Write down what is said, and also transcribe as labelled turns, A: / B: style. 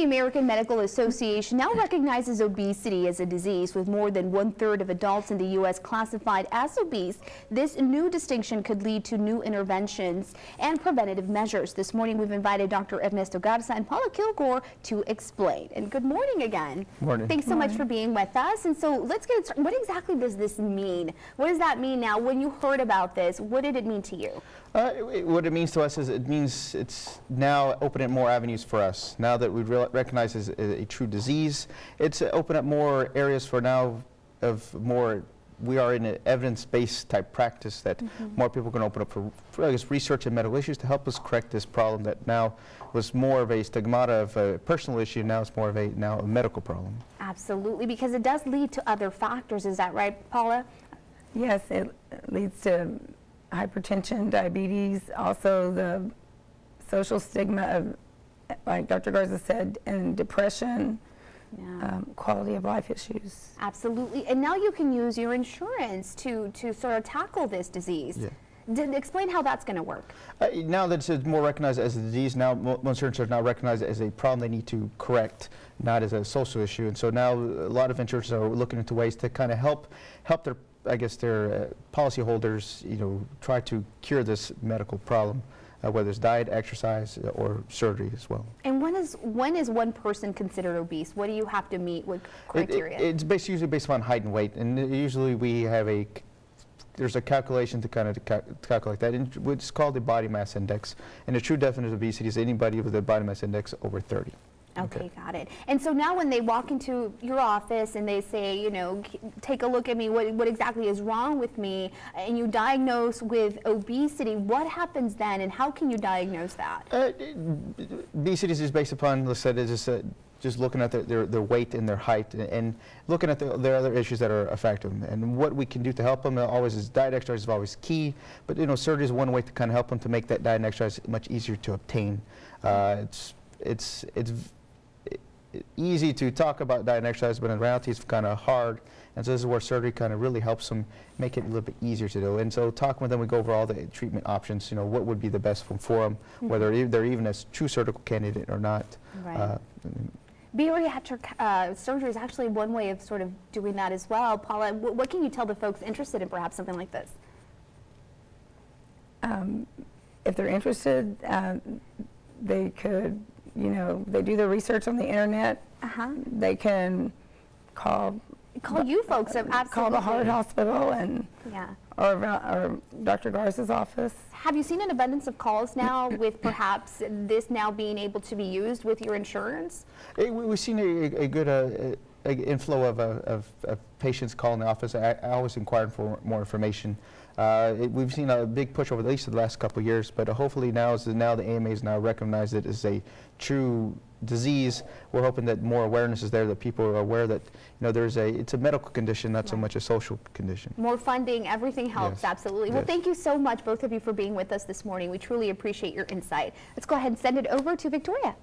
A: American Medical Association now recognizes obesity as a disease, with more than 1/3 of adults in the U.S. classified as obese. This new distinction could lead to new interventions and preventative measures. This morning we've invited Dr. Ernesto Garza and Paula Kilgore to explain. And good morning again.
B: Morning.
A: Thanks so much for being with us. And so let's get started. What exactly does this mean? What does that mean now? When you heard about this, what did it mean to you?
B: What it means to us is it means it's now opening more avenues for us. Now that we recognize it as a true disease, it's opened up more areas for now of more. We are in an evidence-based type practice that more people can open up for I guess, research and medical issues to help us correct this problem that now was more of a stigmata of a personal issue. Now it's more of a medical problem.
A: Absolutely, because it does lead to other factors. Is that right, Paula?
C: Yes, it leads to hypertension, diabetes, also the social stigma of, like Dr. Garza said, and depression, quality of life issues.
A: Absolutely, and now you can use your insurance to sort of tackle this disease. Yeah. Explain how that's going to work.
B: Now that it's more recognized as a disease, now most insurance are now recognized as a problem they need to correct, not as a social issue. And so now a lot of insurers are looking into ways to kind of help their, I guess, their policyholders, try to cure this medical problem, whether it's diet, exercise, or surgery as well.
A: And when is one person considered obese? What do you have to meet with criteria?
B: It's usually based on height and weight, and usually we have there's a calculation to kind of calculate that, and it's called the body mass index. And the true definition of obesity is anybody with a body mass index over 30.
A: Okay, got it. And so now when they walk into your office and they say, take a look at me, what exactly is wrong with me, and you diagnose with obesity, what happens then, and how can you diagnose that?
B: Obesity is based upon, let's say, just looking at their weight and their height, and looking at their other issues that are affecting them. And what we can do to help them always is diet, exercise is always key, but surgery is one way to kind of help them to make that diet and exercise much easier to obtain. It's easy to talk about diet and exercise, but in reality it's kind of hard, and so this is where surgery kind of really helps them make it a little bit easier to do. And so talking with them, we go over all the treatment options, what would be the best one for them, whether they're even a true surgical candidate or not.
A: Right. Bariatric surgery is actually one way of sort of doing that as well. Paula, what can you tell the folks interested in perhaps something like this?
C: If they're interested, they could, they do the research on the internet. They can call
A: you folks. Absolutely.
C: Call the Heart Hospital and or Dr. Garza's office.
A: Have you seen an abundance of calls now with perhaps this now being able to be used with your insurance?
B: We've seen a good inflow of patients calling the office. I always inquire for more information. We've seen a big push over at least the last couple of years, but hopefully now the AMA has now recognized it as a true disease. We're hoping that more awareness is there, that people are aware that it's a medical condition, not so much a social condition.
A: More funding, everything helps. Yes. Absolutely. Well, thank you so much, both of you, for being with us this morning. We truly appreciate your insight. Let's go ahead and send it over to Victoria.